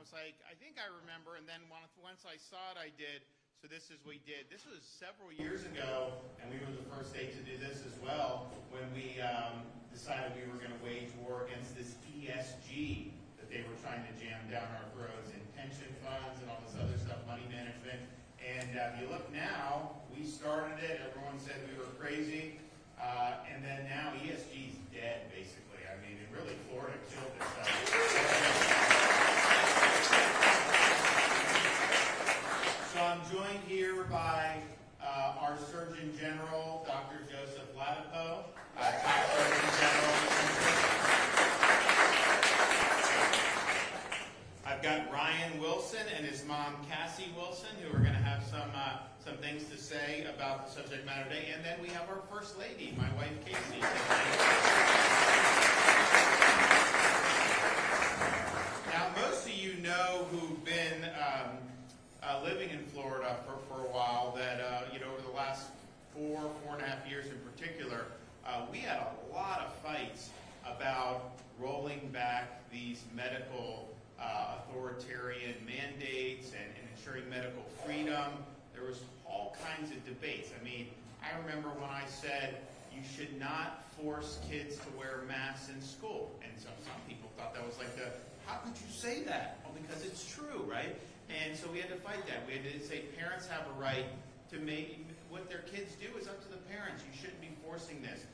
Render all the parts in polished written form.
was like, I think I remember, and then once I saw it, I did. So this is what we did. This was several years ago, and we were the first state to do this as well, when we decided we were going to wage war against this ESG that they were trying to jam down our throats in pension funds and all this other stuff, money management. And if you look now, we started it. Everyone said we were crazy. And then now ESG's dead, basically. I mean, it really, Florida killed it. So I'm joined here by our Surgeon General, Dr. Joseph Ladapo, top Surgeon General in the country. I've got Ryan Wilson and his mom, Cassie Wilson, who are going to have some things to say about the subject matter today. And then we have our First Lady, my wife, Casey. Now, most of you know who've been living in Florida for a while that, over the last 4.5 years in particular, we had a lot of fights about rolling back these medical authoritarian mandates and ensuring medical freedom. There was all kinds of debates. I mean, I remember when I said you should not force kids to wear masks in school. And so some people thought that was like how could you say that? Well, because it's true, right? And so we had to fight that. We had to say parents have a right to make what their kids do is up to the parents. You shouldn't be forcing this.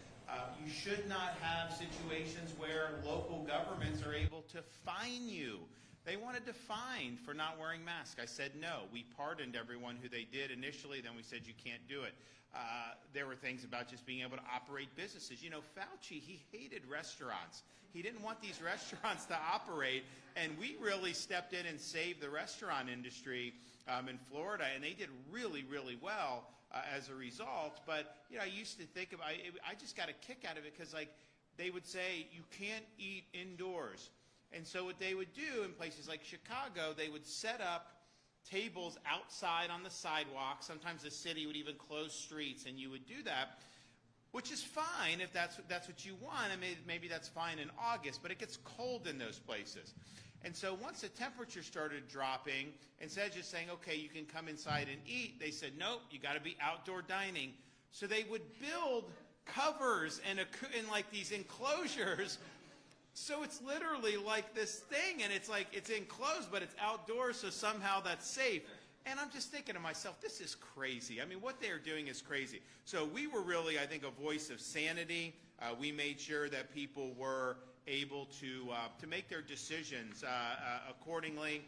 You should not have situations where local governments are able to fine you. They wanted to fine for not wearing masks. I said no. We pardoned everyone who they did initially. Then we said you can't do it. There were things about just being able to operate businesses. You know, Fauci, he hated restaurants. He didn't want these restaurants to operate, and we really stepped in and saved the restaurant industry in Florida, and they did really, really well as a result. But, I used to think about it. I just got a kick out of it because, they would say you can't eat indoors. And so what they would do in places like Chicago, they would set up tables outside on the sidewalk. Sometimes the city would even close streets, and you would do that, which is fine if that's what you want. And maybe that's fine in August, but it gets cold in those places. And so once the temperature started dropping, instead of just saying, okay, you can come inside and eat, they said, nope, you got to be outdoor dining. So they would build covers and these enclosures. So it's literally like this thing, and it's like it's enclosed, but it's outdoors, so somehow that's safe. And I'm just thinking to myself, this is crazy. I mean, what they're doing is crazy. So we were really, I think, a voice of sanity. We made sure that people were able to make their decisions accordingly.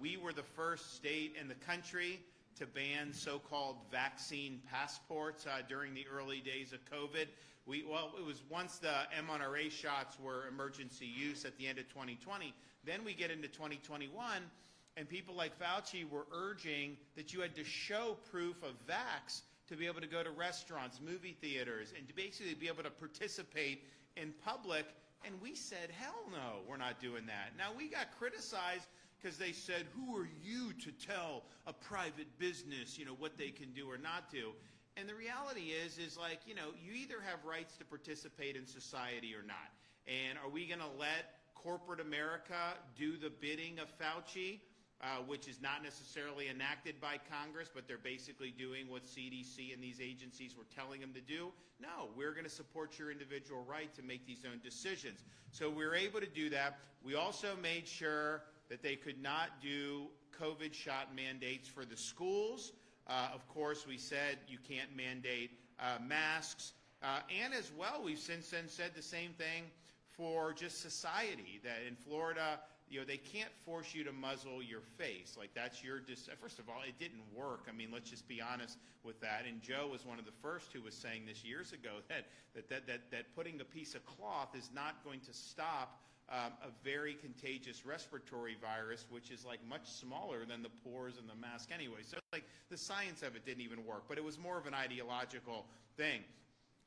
We were the first state in the country to ban so-called vaccine passports during the early days of COVID. It was once the mRNA shots were emergency use at the end of 2020. Then we get into 2021, and people like Fauci were urging that you had to show proof of vax to be able to go to restaurants, movie theaters, and to basically be able to participate in public. And we said, hell no, we're not doing that. Now, we got criticized because they said, who are you to tell a private business, what they can do or not do? And the reality is you either have rights to participate in society or not. And are we going to let corporate America do the bidding of Fauci, which is not necessarily enacted by Congress, but they're basically doing what CDC and these agencies were telling them to do? No, we're going to support your individual right to make these own decisions. So we were able to do that. We also made sure that they could not do COVID shot mandates for the schools. Of course, we said you can't mandate masks. And as well, we've since then said the same thing for just society, that in Florida, they can't force you to muzzle your face. Like, that's your first of all, it didn't work. I mean, let's just be honest with that. And Joe was one of the first who was saying this years ago that putting a piece of cloth is not going to stop a very contagious respiratory virus, which is much smaller than the pores in the mask anyway. So the science of it didn't even work, but it was more of an ideological thing.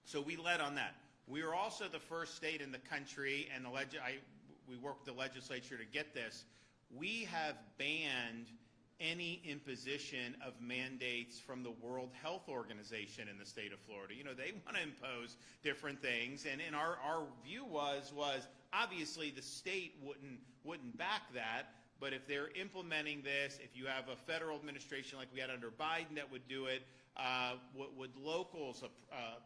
So we led on that. We were also the first state in the country, and we worked with the legislature to get this. We have banned any imposition of mandates from the World Health Organization in the state of Florida. They want to impose different things, and our view was obviously the state wouldn't back that, but if they're implementing this, if you have a federal administration like we had under Biden that would do it, would locals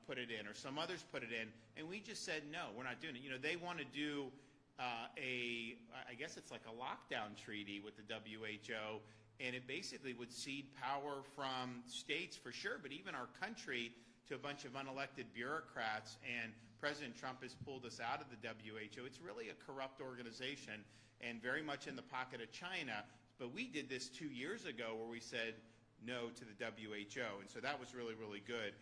put it in or some others put it in? And we just said, no, we're not doing it. You know, they want to do I guess it's like a lockdown treaty with the WHO, and it basically would cede power from states for sure, but even our country to a bunch of unelected bureaucrats, and President Trump has pulled us out of the WHO. It's really a corrupt organization and very much in the pocket of China. But we did this 2 years ago where we said no to the WHO, and so that was really, really good.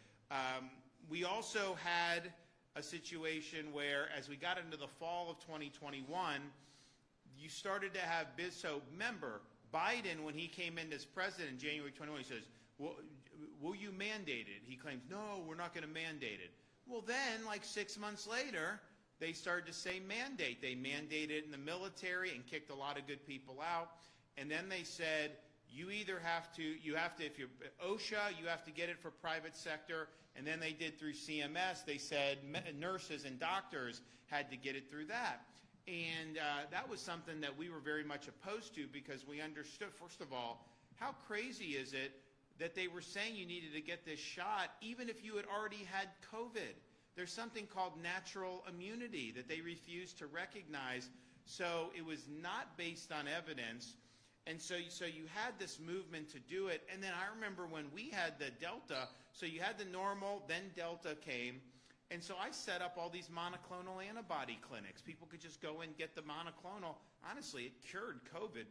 We also had a situation where, as we got into the fall of 2021, you started to have so remember, Biden, when he came in as president in January 21, he says, well, will you mandate it? He claims, no, we're not going to mandate it. Well, then, like 6 months later, they started to say mandate. They mandated it in the military and kicked a lot of good people out. And then they said, you either have to, if you're OSHA, you have to get it for private sector. And then they did through CMS. They said nurses and doctors had to get it through that. And that was something that we were very much opposed to, because we understood, first of all, how crazy is it that they were saying you needed to get this shot even if you had already had COVID? There's something called natural immunity that they refused to recognize. So it was not based on evidence. And so you had this movement to do it. And then I remember when we had the Delta, so you had the normal, then Delta came. And so I set up all these monoclonal antibody clinics. People could just go and get the monoclonal. Honestly, it cured COVID,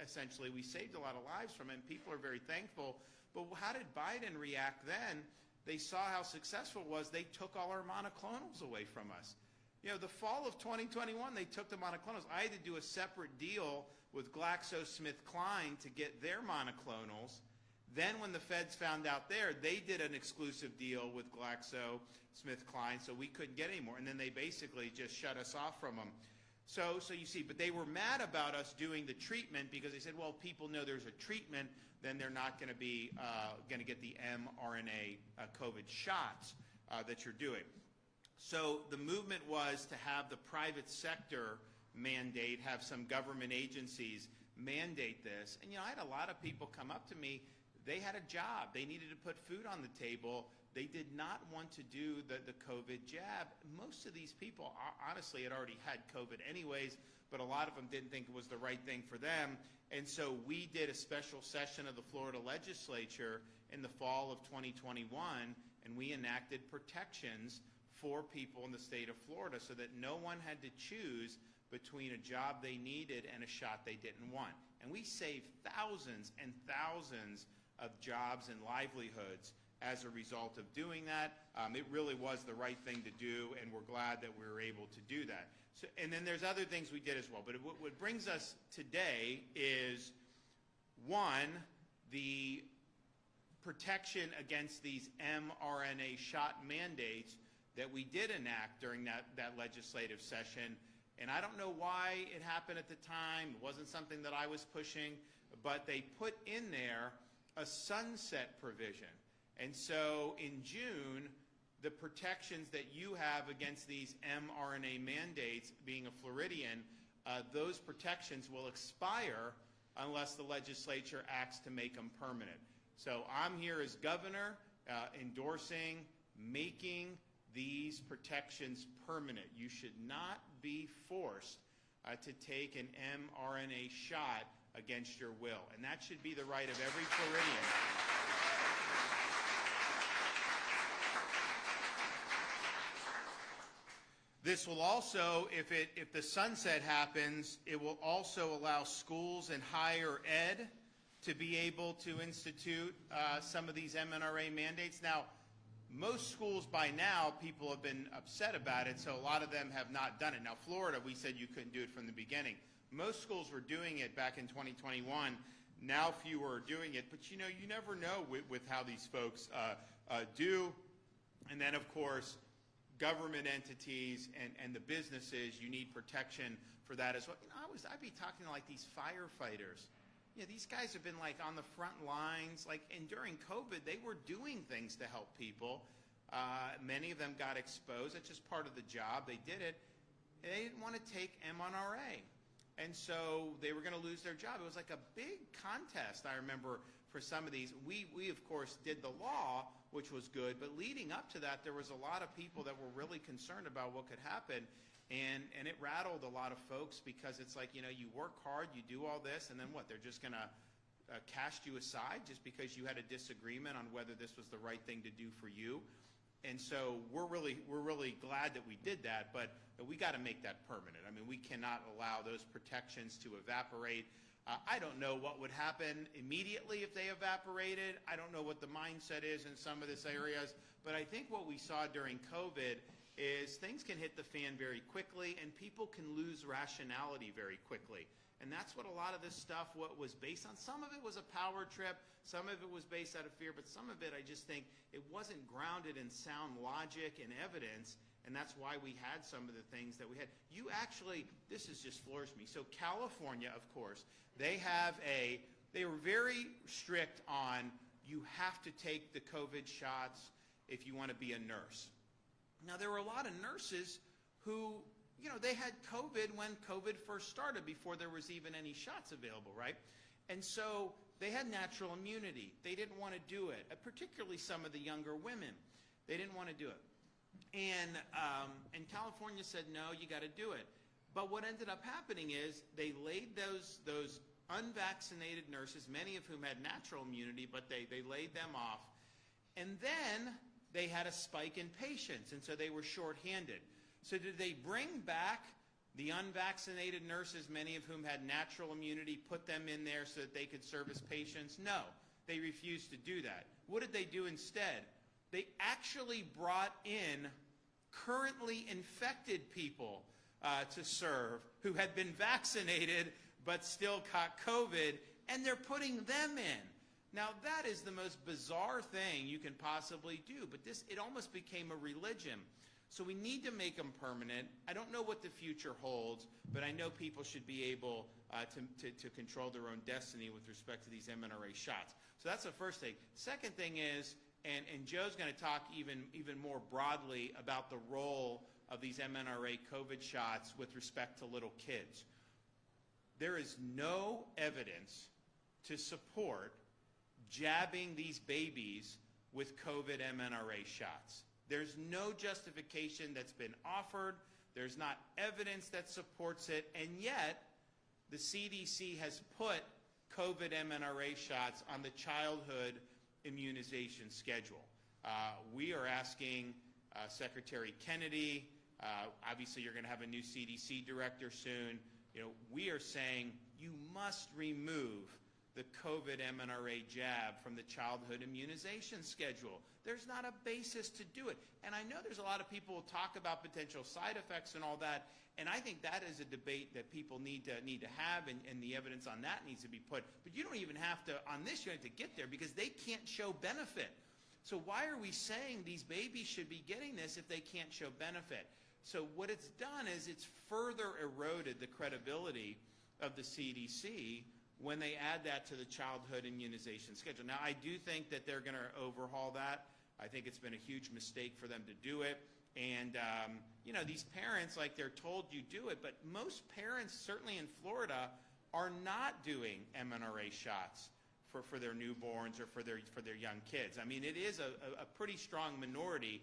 essentially. We saved a lot of lives from it, and people are very thankful. But how did Biden react then? They saw how successful it was. They took all our monoclonals away from us. You know, the fall of 2021, they took the monoclonals. I had to do a separate deal with GlaxoSmithKline to get their monoclonals. Then when the feds found out there, they did an exclusive deal with GlaxoSmithKline, so we couldn't get any more. And then they basically just shut us off from them. So you see, but they were mad about us doing the treatment because they said, well, people know there's a treatment, then they're not going to be going to get the mRNA COVID shots that you're doing. So the movement was to have the private sector mandate, have some government agencies mandate this. And, you know, I had a lot of people come up to me. They had a job. They needed to put food on the table. They did not want to do the COVID jab. Most of these people, honestly, had already had COVID anyways, but a lot of them didn't think it was the right thing for them. And so we did a special session of the Florida legislature in the fall of 2021, and we enacted protections for people in the state of Florida so that no one had to choose between a job they needed and a shot they didn't want. And we saved thousands and thousands of jobs and livelihoods as a result of doing that. It really was the right thing to do, and we're glad that we were able to do that. So, and then there's other things we did as well. But what brings us today is, one, the protection against these mRNA shot mandates that we did enact during that legislative session. And I don't know why it happened at the time. It wasn't something that I was pushing, but they put in there a sunset provision. And so in June, the protections that you have against these mRNA mandates, being a Floridian, those protections will expire unless the legislature acts to make them permanent. So I'm here as governor endorsing making these protections permanent. You should not be forced to take an mRNA shot against your will. And that should be the right of every Floridian. This will also, if the sunset happens, it will also allow schools and higher ed to be able to institute some of these mRNA mandates. Now, most schools by now, people have been upset about it, so a lot of them have not done it. Now, Florida, we said you couldn't do it from the beginning. Most schools were doing it back in 2021. Now fewer are doing it. But, you know, you never know with how these folks do. And then, of course, government entities and the businesses, you need protection for that as well. You know, I'd be talking to, like, these firefighters. You know, these guys have been, like, on the front lines, like, and during COVID, they were doing things to help people. Many of them got exposed. That's just part of the job. They did it. And they didn't want to take mRNA. And so they were going to lose their job. It was like a big contest, I remember, for some of these. We of course, did the law, which was good, but leading up to that, there was a lot of people that were really concerned about what could happen. And it rattled a lot of folks because it's like, you work hard, you do all this, and then what? They're just going to cast you aside just because you had a disagreement on whether this was the right thing to do for you. And so we're really glad that we did that, but we got to make that permanent. I mean, we cannot allow those protections to evaporate. I don't know what would happen immediately if they evaporated. I don't know what the mindset is in some of these areas, but I think what we saw during COVID is things can hit the fan very quickly and people can lose rationality very quickly. And that's what a lot of this stuff was based on. Some of it was a power trip, some of it was based out of fear, but some of it I just think it wasn't grounded in sound logic and evidence, and that's why we had some of the things that we had. You actually, this has just flourished me. So California, of course, they were very strict on you have to take the COVID shots if you want to be a nurse. Now, there were a lot of nurses who, they had COVID when COVID first started, before there was even any shots available, right? And so they had natural immunity. They didn't want to do it, particularly some of the younger women. They didn't want to do it. And California said, no, you got to do it. But what ended up happening is they laid those unvaccinated nurses, many of whom had natural immunity, but they laid them off. And then they had a spike in patients, and so they were shorthanded. So did they bring back the unvaccinated nurses, many of whom had natural immunity, put them in there so that they could service patients? No, they refused to do that. What did they do instead? They actually brought in currently infected people to serve who had been vaccinated but still caught COVID, and they're putting them in. Now, that is the most bizarre thing you can possibly do, but it almost became a religion. So we need to make them permanent. I don't know what the future holds, but I know people should be able to control their own destiny with respect to these mRNA shots. So that's the first thing. Second thing is, and Joe's going to talk even more broadly about the role of these mRNA COVID shots with respect to little kids. There is no evidence to support jabbing these babies with COVID mRNA shots. There's no justification that's been offered. There's not evidence that supports it, and yet the CDC has put COVID mRNA shots on the childhood immunization schedule. We are asking Secretary Kennedy, obviously you're going to have a new CDC director soon, we are saying you must remove the COVID mRNA jab from the childhood immunization schedule. There's not a basis to do it. And I know there's a lot of people who talk about potential side effects and all that, and I think that is a debate that people need to have, and the evidence on that needs to be put. But you don't even have to, on this you have to get there, because they can't show benefit. So why are we saying these babies should be getting this if they can't show benefit? So what it's done is it's further eroded the credibility of the CDC when they add that to the childhood immunization schedule. Now, I do think that they're going to overhaul that. I think it's been a huge mistake for them to do it. And, these parents, like, they're told you do it, but most parents, certainly in Florida, are not doing mRNA shots for their newborns or for their young kids. I mean, it is a pretty strong minority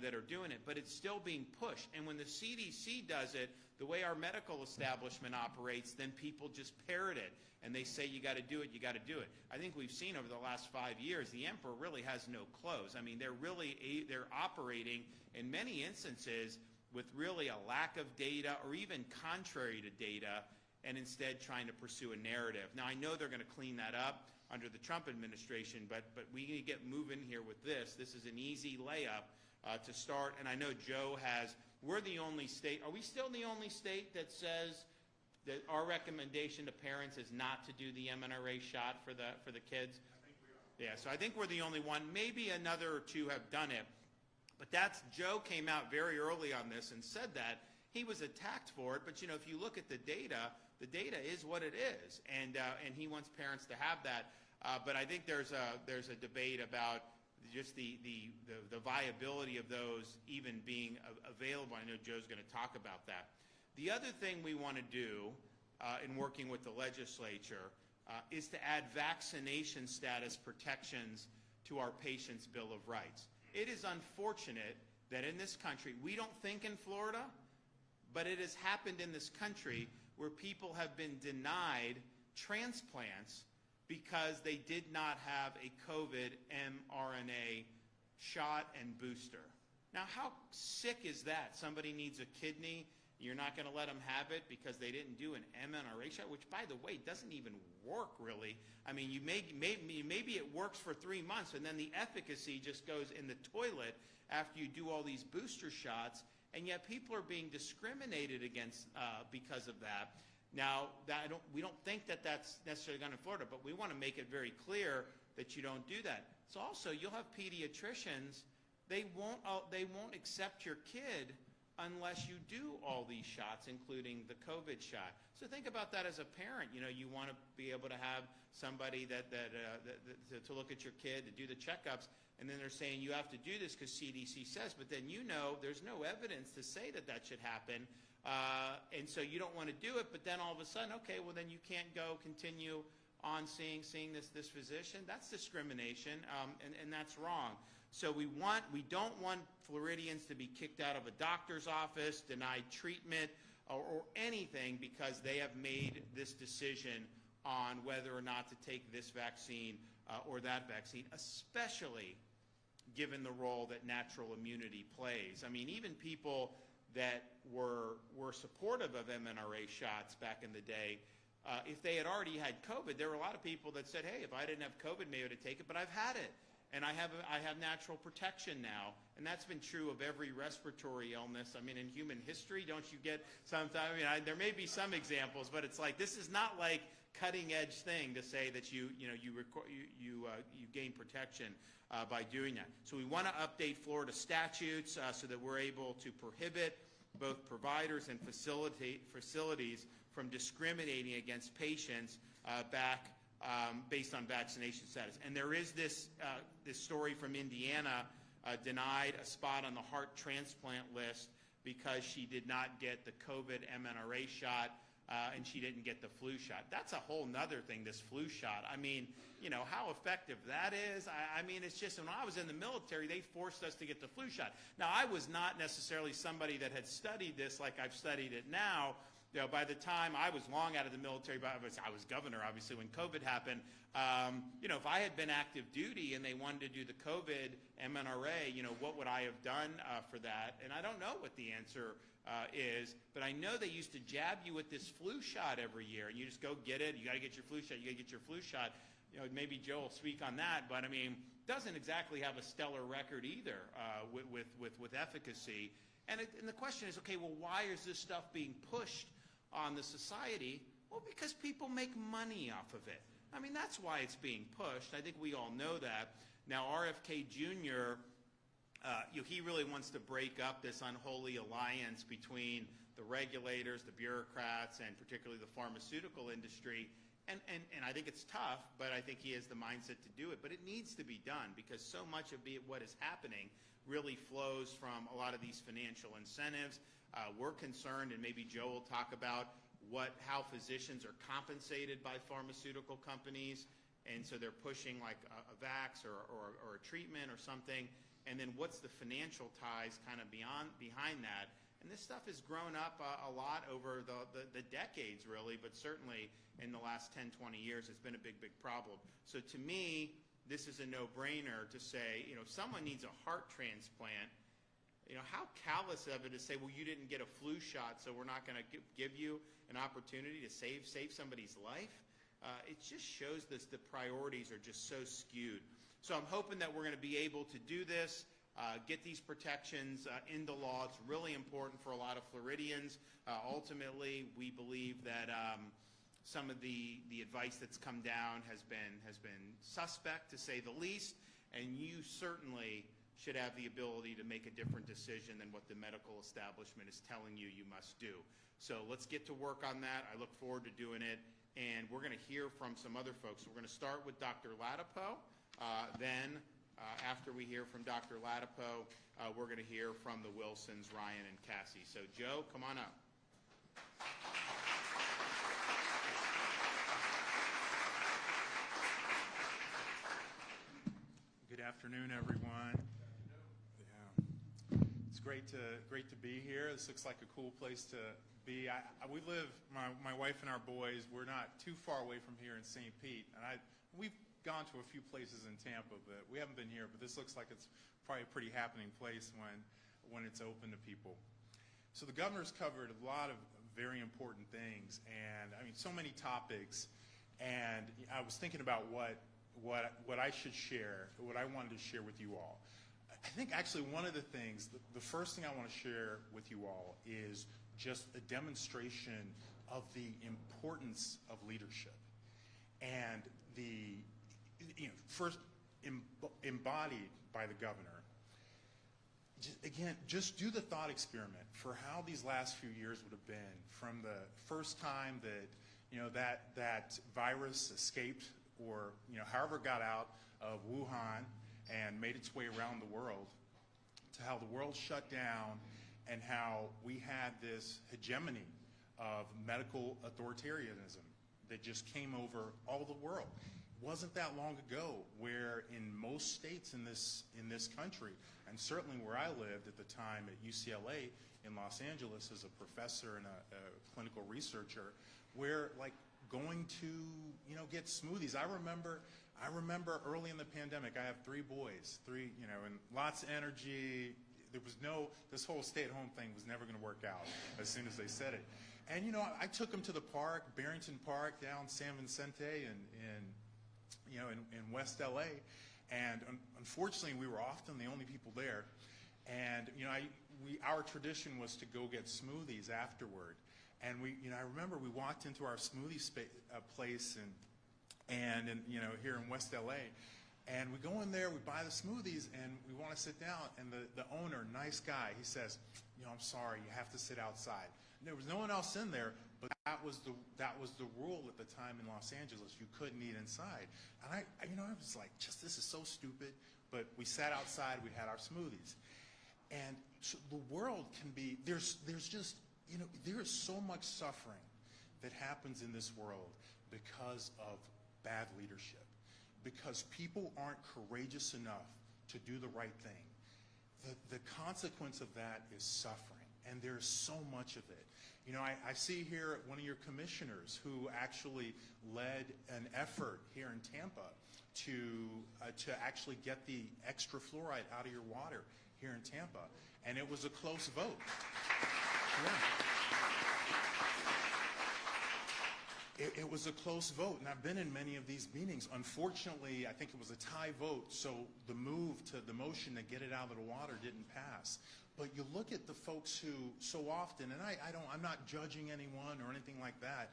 that are doing it, but it's still being pushed. And when the CDC does it, the way our medical establishment operates, then people just parrot it, and they say, you got to do it, you got to do it. I think we've seen over the last 5 years, the emperor really has no clothes. I mean, they're operating in many instances with really a lack of data, or even contrary to data, and instead trying to pursue a narrative. Now, I know they're going to clean that up under the Trump administration, but we need to get moving here with this. This is an easy layup to start, and I know Joe we're the only state, are we still the only state that says that our recommendation to parents is not to do the mRNA shot for the kids? I think we are. Yeah, so I think we're the only one. Maybe another or two have done it, but Joe came out very early on this and said that. He was attacked for it, but if you look at the data is what it is, and he wants parents to have that. But I think there's a debate about just the viability of those even being available. I know Joe's going to talk about that. The other thing we want to do in working with the legislature is to add vaccination status protections to our patients' Bill of Rights. It is unfortunate that in this country, we don't think in Florida, but it has happened in this country where people have been denied transplants because they did not have a COVID mRNA shot and booster. Now, how sick is that? Somebody needs a kidney, you're not going to let them have it because they didn't do an mRNA shot, which, by the way, doesn't even work, really. I mean, maybe it works for 3 months, and then the efficacy just goes in the toilet after you do all these booster shots, and yet people are being discriminated against because of that. Now, we don't think that that's necessarily going to Florida, but we want to make it very clear that you don't do that. So also, you'll have pediatricians, they won't accept your kid unless you do all these shots, including the COVID shot. So think about that as a parent. You know, you want to be able to have somebody to look at your kid, to do the checkups, and then they're saying you have to do this because CDC says, but then you know there's no evidence to say that that should happen, and so you don't want to do it, but then all of a sudden, okay, well then you can't go continue on seeing this physician. That's discrimination, and that's wrong. So we don't want Floridians to be kicked out of a doctor's office, denied treatment, or anything because they have made this decision on whether or not to take this vaccine or that vaccine, especially given the role that natural immunity plays. I mean, even people that were supportive of mRNA shots back in the day, if they had already had COVID, there were a lot of people that said, hey, if I didn't have COVID, maybe I would take it, but I've had it. And I have natural protection now, and that's been true of every respiratory illness. I mean, in human history, don't you get sometimes? I mean, there may be some examples, but it's like this is not like cutting edge thing to say that you gain protection by doing that. So we want to update Florida statutes so that we're able to prohibit both providers and facilities from discriminating against patients based on vaccination status. And there is this story from Indiana, denied a spot on the heart transplant list because she did not get the COVID mRNA shot and she didn't get the flu shot. That's a whole nother thing, this flu shot. I mean, you know, how effective that is. I mean, it's just when I was in the military, they forced us to get the flu shot. Now, I was not necessarily somebody that had studied this like I've studied it now. You know, by the time I was long out of the military, but I was governor, obviously, when COVID happened. You know, if I had been active duty and they wanted to do the COVID mRNA, you know, what would I have done for that? And I don't know what the answer is, but I know they used to jab you with this flu shot every year, and you just go get it. You got to get your flu shot. You got to get your flu shot. You know, maybe Joe will speak on that, but I mean, doesn't exactly have a stellar record either with efficacy. And the question is, okay, well, why is this stuff being pushed on the society? Well, because people make money off of it. I mean, that's why it's being pushed. I think we all know that. Now, RFK Jr., he really wants to break up this unholy alliance between the regulators, the bureaucrats, and particularly the pharmaceutical industry. And I think it's tough, but I think he has the mindset to do it. But it needs to be done because so much of what is happening really flows from a lot of these financial incentives. We're concerned, and maybe Joe will talk about how physicians are compensated by pharmaceutical companies, and so they're pushing like a vax or a treatment or something, and then what's the financial ties kind of behind that. And this stuff has grown up a lot over the decades, really, but certainly in the last 10, 20 years, it's been a big, big problem. So to me, this is a no-brainer to say, you know, if someone needs a heart transplant, you know, how callous of it to say, well, you didn't get a flu shot, so we're not going to give you an opportunity to save somebody's life. It just shows the priorities are just so skewed. So I'm hoping that we're going to be able to do this, get these protections into law. It's really important for a lot of Floridians. Ultimately, we believe that some of the advice that's come down has been suspect, to say the least, and you certainly should have the ability to make a different decision than what the medical establishment is telling you must do. So let's get to work on that. I look forward to doing it, and we're going to hear from some other folks. We're going to start with Dr. Ladapo. Then, after we hear from Dr. Ladapo, we're going to hear from the Wilsons, Ryan, and Cassie. So, Joe, come on up. afternoon, everyone. Yeah. It's great to be here. This looks like a cool place to be. We live, my wife and our boys, we're not too far away from here in St. Pete. And we've gone to a few places in Tampa, but we haven't been here. But this looks like it's probably a pretty happening place when it's open to people. So the governor's covered a lot of very important things, and I mean, so many topics. And I was thinking about what I should share, what I wanted to share with you all. I think actually one of the things, the first thing I want to share with you all is just a demonstration of the importance of leadership. And the, first embodied by the governor. Just do the thought experiment for how these last few years would have been from the first time that, that virus escaped, or however it got out of Wuhan and made its way around the world, to how the world shut down and how we had this hegemony of medical authoritarianism that just came over all the world. It wasn't that long ago where in most states in this country, and certainly where I lived at the time at UCLA in Los Angeles as a professor and a clinical researcher, where like going to get smoothies. I remember early in the pandemic, I have 3 boys, and lots of energy. There was this whole stay-at-home thing was never going to work out as soon as they said it. And I took them to the park, Barrington Park down San Vicente in West LA, and unfortunately we were often the only people there. And our tradition was to go get smoothies afterward. And I remember we walked into our smoothie place and here in West LA, and we go in there, we buy the smoothies, and we want to sit down. And the owner, nice guy, he says, I'm sorry, you have to sit outside. And there was no one else in there, but that was the rule at the time in Los Angeles. You couldn't eat inside. And I was like, this is so stupid. But we sat outside, we had our smoothies, and so the world can be there's just. There is so much suffering that happens in this world because of bad leadership, because people aren't courageous enough to do the right thing. The consequence of that is suffering, and there's so much of it. I see here one of your commissioners who actually led an effort here in Tampa to actually get the extra fluoride out of your water here in Tampa, and it was a close vote. Yeah. It was a close vote, and I've been in many of these meetings. Unfortunately, I think it was a tie vote, so the move to the motion to get it out of the water didn't pass. But you look at the folks who so often, and I'm not judging anyone or anything like that.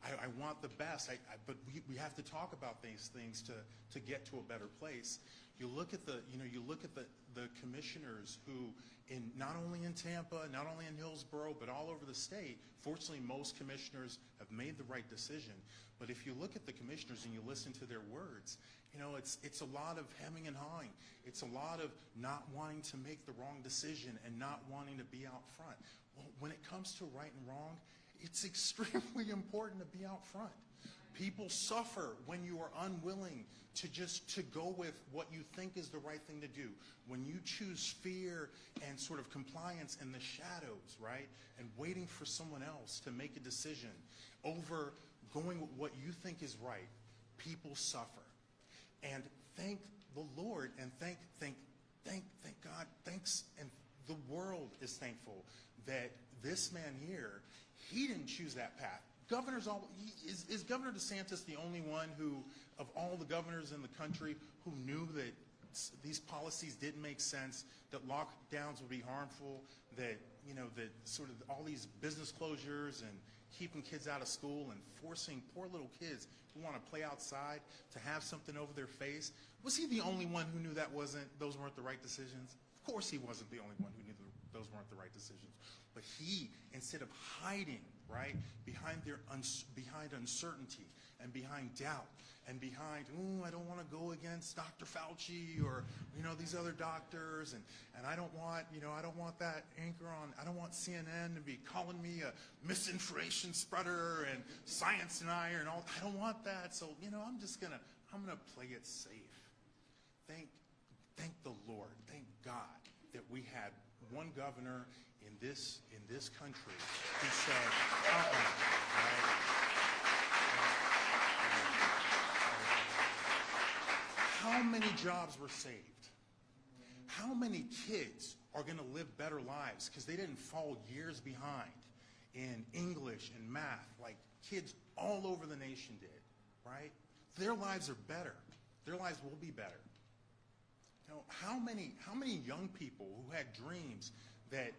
I want the best, but we have to talk about these things to get to a better place. You look at the commissioners who, not only in Tampa, not only in Hillsborough, but all over the state. Fortunately, most commissioners have made the right decision. But if you look at the commissioners and you listen to their words, it's a lot of hemming and hawing. It's a lot of not wanting to make the wrong decision and not wanting to be out front. Well, when it comes to right and wrong, it's extremely important to be out front. People suffer when you are unwilling to go with what you think is the right thing to do. When you choose fear and sort of compliance in the shadows, right? And waiting for someone else to make a decision over going with what you think is right, people suffer. And thank the Lord and thank God, thanks, and the world is thankful that this man here, he didn't choose that path. Is Governor DeSantis the only one who, of all the governors in the country, who knew that these policies didn't make sense, that lockdowns would be harmful, that that sort of all these business closures and keeping kids out of school and forcing poor little kids who want to play outside to have something over their face? Was he the only one who knew those weren't the right decisions? Of course he wasn't the only one who knew those weren't the right decisions. But he, instead of hiding, right, behind uncertainty and behind doubt and behind, I don't want to go against Dr. Fauci or these other doctors, and I don't want that anchor on. I don't want CNN to be calling me a misinformation spreader and science denier and all. I don't want that. So I'm gonna play it safe. thank the Lord, thank God that we had one governor in this country who said, right? How many jobs were saved? How many kids are going to live better lives because they didn't fall years behind in English and math like kids all over the nation did, right? Their lives are better. Their lives will be better. You know, how many young people who had dreams that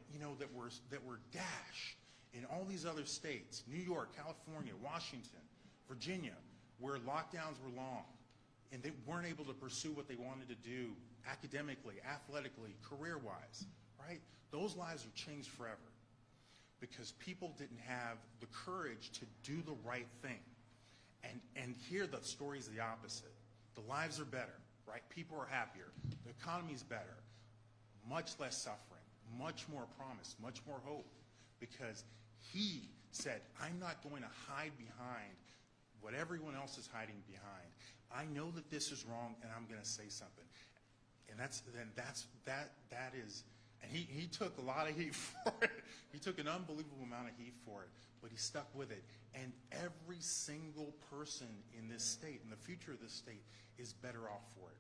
were dashed in all these other states, New York, California, Washington, Virginia, where lockdowns were long, and they weren't able to pursue what they wanted to do academically, athletically, career-wise, right? Those lives are changed forever because people didn't have the courage to do the right thing. And here the story is the opposite. The lives are better, right? People are happier. The economy's better. Much less suffering, much more promise, much more hope, because he said, I'm not going to hide behind what everyone else is hiding behind. I know that this is wrong, and I'm going to say something. And he took a lot of heat for it. He took an unbelievable amount of heat for it, but he stuck with it. And every single person in this state, in the future of this state, is better off for it.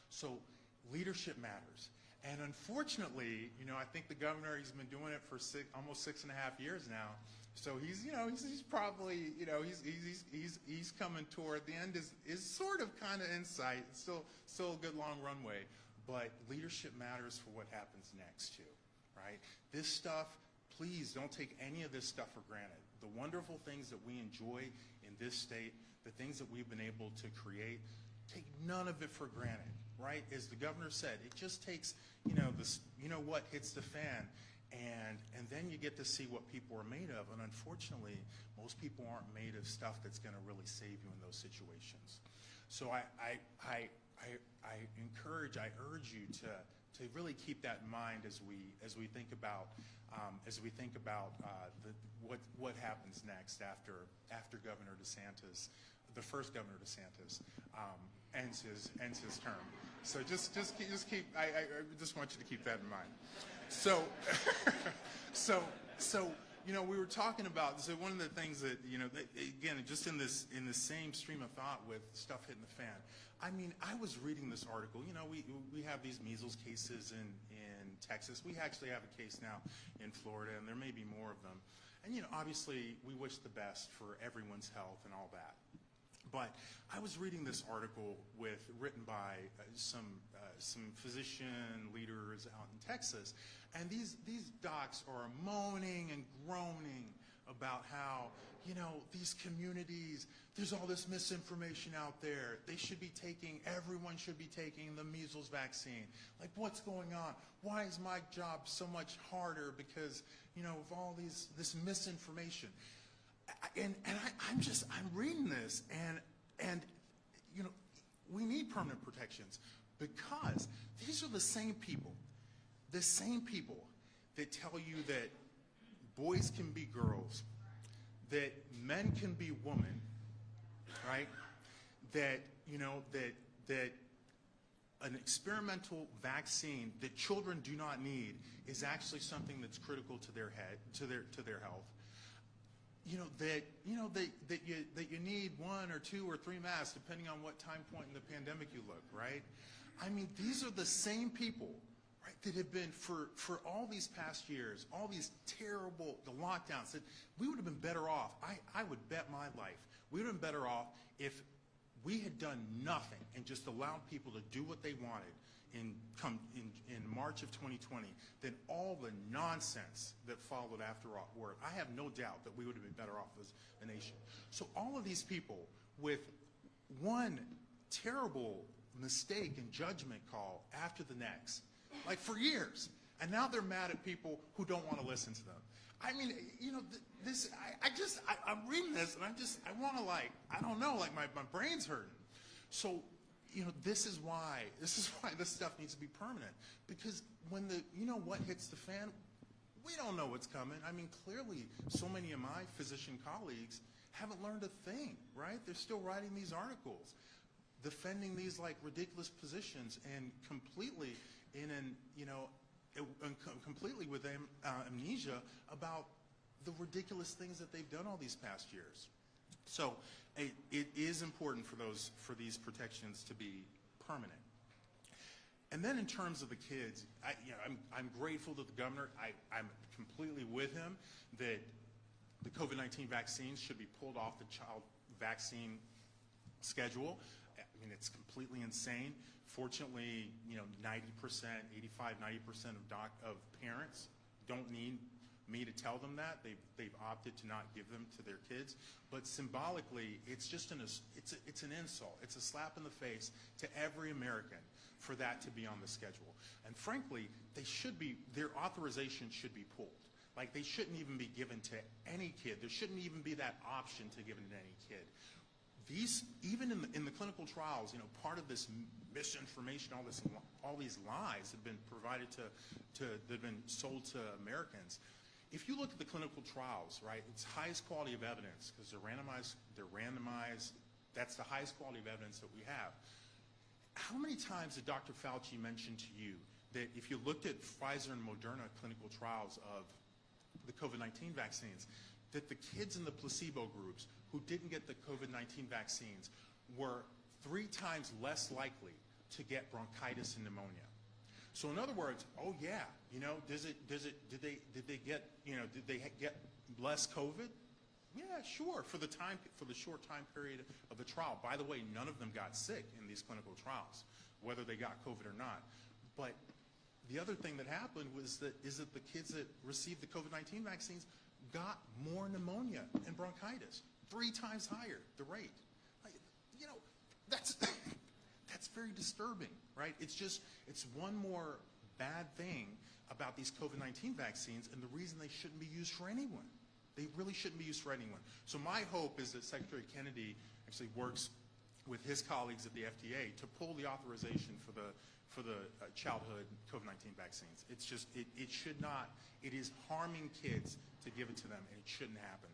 So leadership matters. And unfortunately, I think the governor, he's been doing it for almost 6.5 years now. So he's probably, he's coming toward the end is sort of kind of in sight. Still a good long runway, but leadership matters for what happens next too, right? This stuff, please don't take any of this stuff for granted. The wonderful things that we enjoy in this state, the things that we've been able to create, take none of it for granted, right? As the governor said, it just takes, what hits the fan. And then you get to see what people are made of. And unfortunately, most people aren't made of stuff that's going to really save you in those situations. So I urge you to really keep that in mind as we think about what happens next after Governor DeSantis, the first Governor DeSantis, ends his term. So just keep. I just want you to keep that in mind. So, we were talking about, so one of the things that, again, just in the same stream of thought with stuff hitting the fan, I mean, I was reading this article, we have these measles cases in Texas. We actually have a case now in Florida, and there may be more of them. And, obviously, we wish the best for everyone's health and all that. But I was reading this article written by some physician leaders out in Texas, and these docs are moaning and groaning about how, these communities, there's all this misinformation out there. Everyone should be taking the measles vaccine. Like, what's going on? Why is my job so much harder because, of all this misinformation? I'm reading this, and we need permanent protections because these are the same people that tell you that boys can be girls, that men can be women, right? That an experimental vaccine that children do not need is actually something that's critical to their health. That you need 1 or 2 or 3 masks depending on what time point in the pandemic you look, right? I mean, these are the same people, right, that have been for all these past years, all these terrible lockdowns, that we would have been better off. I would bet my life we would have been better off if we had done nothing and just allowed people to do what they wanted in March of 2020 than all the nonsense that followed afterward. I have no doubt that we would have been better off as a nation. So all of these people with one terrible mistake and judgment call after the next, like for years, and now they're mad at people who don't want to listen to them. I mean, I'm reading this and I want to I don't know, my brain's hurting. So, this is why this stuff needs to be permanent, because when what hits the fan, we don't know what's coming. I mean, clearly, so many of my physician colleagues haven't learned a thing, right? They're still writing these articles. defending these like ridiculous positions and completely completely with amnesia about the ridiculous things that they've done all these past years. So it is important for these protections to be permanent. And then in terms of the kids, I'm grateful to the governor. I'm completely with him that the COVID-19 vaccines should be pulled off the child vaccine schedule. I mean, it's completely insane. Fortunately, 90%, 85, 90% of parents don't need me to tell them that. They've opted to not give them to their kids. But symbolically, it's just it's an insult. It's a slap in the face to every American for that to be on the schedule. And frankly, their authorization should be pulled. Like, they shouldn't even be given to any kid. There shouldn't even be that option to give it to any kid. Even in the clinical trials, part of this misinformation, all these lies have been provided that have been sold to Americans. If you look at the clinical trials, right, it's highest quality of evidence because they're randomized. That's the highest quality of evidence that we have. How many times did Dr. Fauci mention to you that if you looked at Pfizer and Moderna clinical trials of the COVID-19 vaccines, that the kids in the placebo groups who didn't get the COVID-19 vaccines were 3 times less likely to get bronchitis and pneumonia? So in other words, oh yeah, did they get less COVID? Yeah, sure, for the short time period of the trial. By the way, none of them got sick in these clinical trials, whether they got COVID or not. But the other thing that happened is that the kids that received the COVID-19 vaccines got more pneumonia and bronchitis, 3 times higher the rate. That's very disturbing, right? It's one more bad thing about these COVID-19 vaccines, and the reason they shouldn't be used for anyone. They really shouldn't be used for anyone. So my hope is that Secretary Kennedy actually works with his colleagues at the FDA to pull the authorization for the childhood COVID-19 vaccines. It's just, it should not, it is harming kids to give it to them, and it shouldn't happen.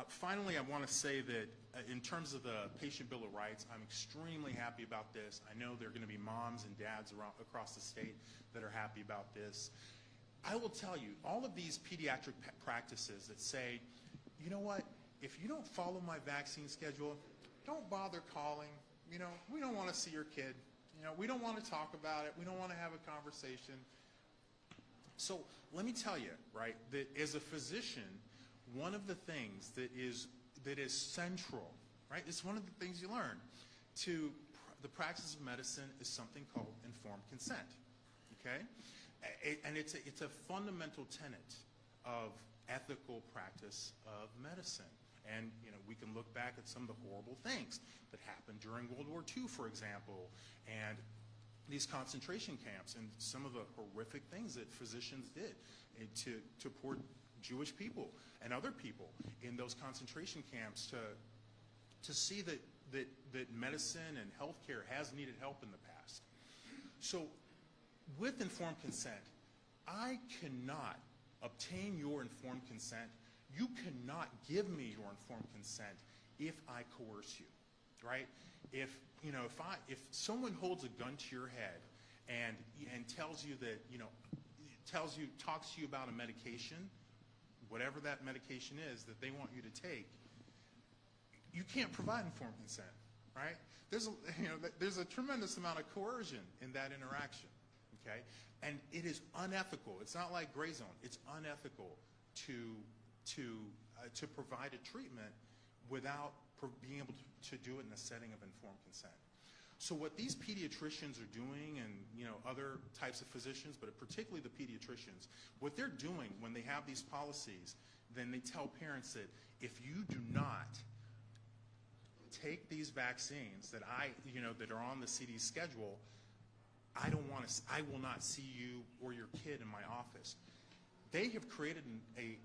Finally, I want to say that in terms of the Patient Bill of Rights, I'm extremely happy about this. I know there are going to be moms and dads across the state that are happy about this. I will tell you, all of these pediatric practices that say, you know what, if you don't follow my vaccine schedule, don't bother calling. We don't want to see your kid. We don't want to talk about it. We don't want to have a conversation. So let me tell you, right, that as a physician, one of the things that is central, right, it's one of the things you learn to the practice of medicine is something called informed consent, okay? And it's a fundamental tenet of ethical practice of medicine. And we can look back at some of the horrible things that happened during World War II, for example, and these concentration camps and some of the horrific things that physicians did to poor Jewish people and other people in those concentration camps to see that medicine and healthcare has needed help in the past. So with informed consent, I cannot obtain your informed consent. You cannot give me your informed consent if I coerce you, right? If someone holds a gun to your head and tells you that, talks to you about a medication, whatever that medication is that they want you to take, you can't provide informed consent, right? There's a tremendous amount of coercion in that interaction, okay? And it is unethical. It's not like gray zone. It's unethical to provide a treatment without being able to do it in a setting of informed consent. So what these pediatricians are doing, and other types of physicians, but particularly the pediatricians, what they're doing when they have these policies, then they tell parents that if you do not take these vaccines that that are on the CD's schedule, I will not see you or your kid in my office. They have created a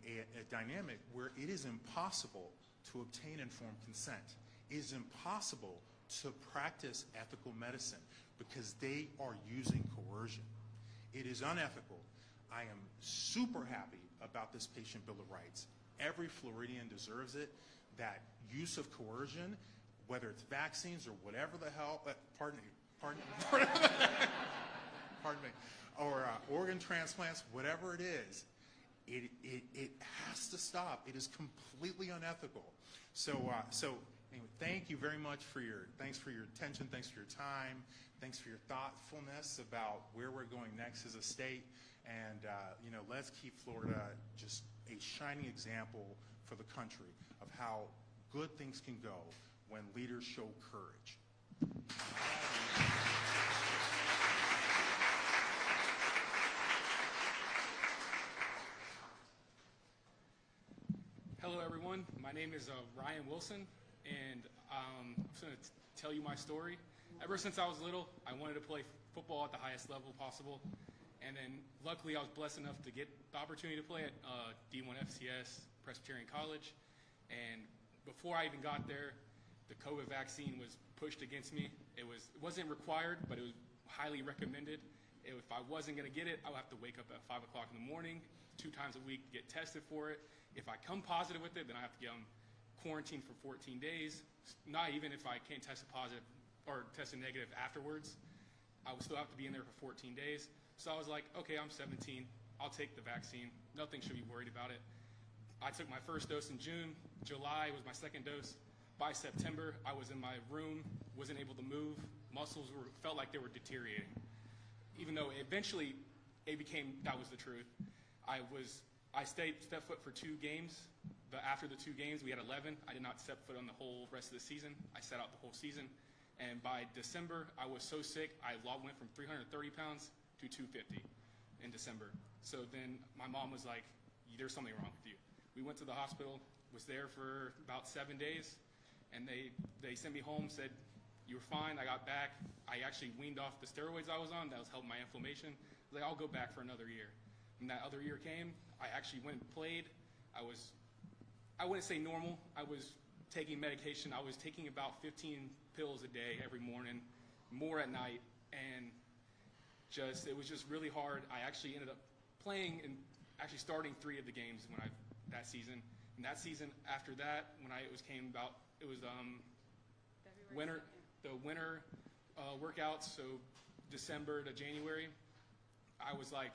dynamic where it is impossible to obtain informed consent. It is impossible to practice ethical medicine because they are using coercion. It is unethical. I am super happy about this Patient Bill of Rights. Every Floridian deserves it. That use of coercion whether it's vaccines or whatever the hell, pardon me, or organ transplants, whatever it is, it has to stop. It is completely unethical. So anyway, thank you very much thanks for your attention, thanks for your time, thanks for your thoughtfulness about where we're going next as a state, and let's keep Florida just a shining example for the country of how good things can go when leaders show courage. Hello, everyone. My name is Ryan Wilson, and I'm just going to tell you my story. Ever since I was little, I wanted to play football at the highest level possible, and then luckily I was blessed enough to get the opportunity to play at D1 FCS Presbyterian College, and before I even got there, the COVID vaccine was pushed against me. It wasn't required, but it was highly recommended. If I wasn't going to get it, I would have to wake up at 5 o'clock in the morning, 2 times a week, get tested for it. If I come positive with it, then I have to get quarantined for 14 days. Not even if I can't test positive or test negative afterwards, I would still have to be in there for 14 days. So I was like, okay, I'm 17. I'll take the vaccine. Nothing should be worried about it. I took my first dose in June. July was my second dose. By September, I was in my room, wasn't able to move. Muscles felt like they were deteriorating. Even though eventually it became that was the truth. I stepped foot for 2 games. After the 2 games, we had 11. I did not step foot on the whole rest of the season. I sat out the whole season. And by December, I was so sick, I went from 330 pounds to 250 in December. So then my mom was like, there's something wrong with you. We went to the hospital, was there for about 7 days, and they sent me home, said, you were fine. I got back. I actually weaned off the steroids I was on. That was helping my inflammation. I was like, I'll go back for another year. And that other year came. I actually went and played. I wouldn't say normal. I was taking medication. I was taking about 15 pills a day every morning, more at night, and it was just really hard. I actually ended up playing and actually starting 3 of the games that season. And that season after that, when it was the winter workouts, so December to January, I was like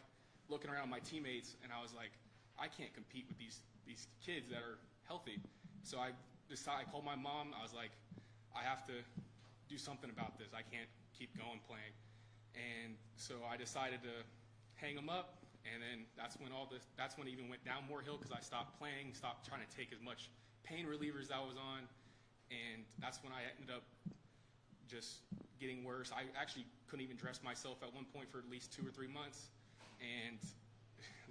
looking around my teammates, and I was like, I can't compete with these kids that are healthy. So I called my mom. I was like, I have to do something about this. I can't keep going playing. And so I decided to hang them up, and then that's when it even went down more hill, because I stopped playing, stopped trying to take as much pain relievers I was on, and that's when I ended up just getting worse. I actually couldn't even dress myself at one point for at least 2 or 3 months, and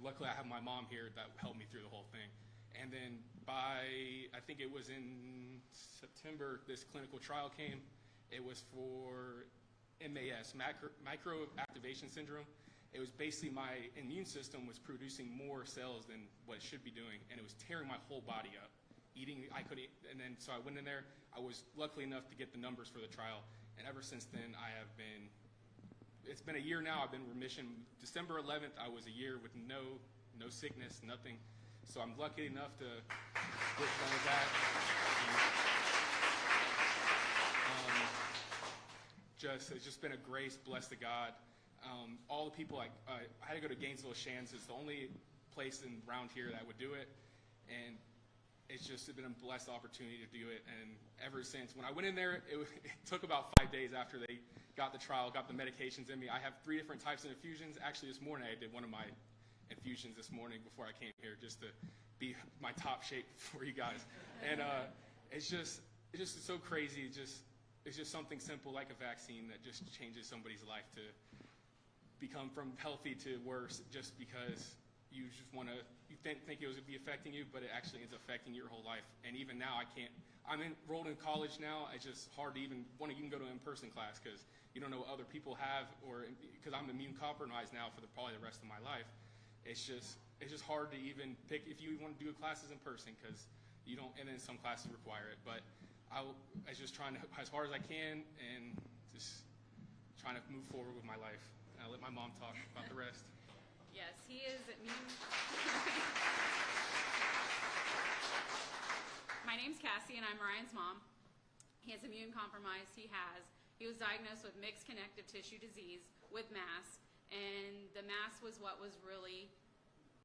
luckily I have my mom here that helped me through the whole thing. And then I think it was in September, this clinical trial came. It was for MAS, microactivation syndrome. It was basically my immune system was producing more cells than what it should be doing, and it was tearing my whole body up. And then so I went in there. I was lucky enough to get the numbers for the trial, and ever since then it's been a year now. I've been in remission. December 11th, I was a year with no sickness, nothing. So I'm lucky enough to get done with that. It's just been a grace, blessed to God. All the people, I had to go to Gainesville Shands. It's the only place around here that would do it. And it's been a blessed opportunity to do it. And ever since, when I went in there, it took about 5 days after they got the trial, got the medications in me. I have 3 different types of infusions. Actually, this morning I did one of my infusions this morning before I came here, just to be my top shape for you guys. And it's just so crazy. It's just something simple like a vaccine that just changes somebody's life to become from healthy to worse, just because you think it was be affecting you, but it actually is affecting your whole life. And even now, I'm enrolled in college now. It's just hard to even want to go to an in-person class, because you don't know what other people have, or because I'm immune compromised now for probably the rest of my life. It's just hard to even pick if you want to do classes in person, because you don't, and then some classes require it. But I was just trying to, as hard as I can, and just trying to move forward with my life. And I'll let my mom talk about the rest. Yes, he is immune. My name's Cassie, and I'm Ryan's mom. He has immune compromised. He was diagnosed with mixed connective tissue disease with mass, and the mass was what was really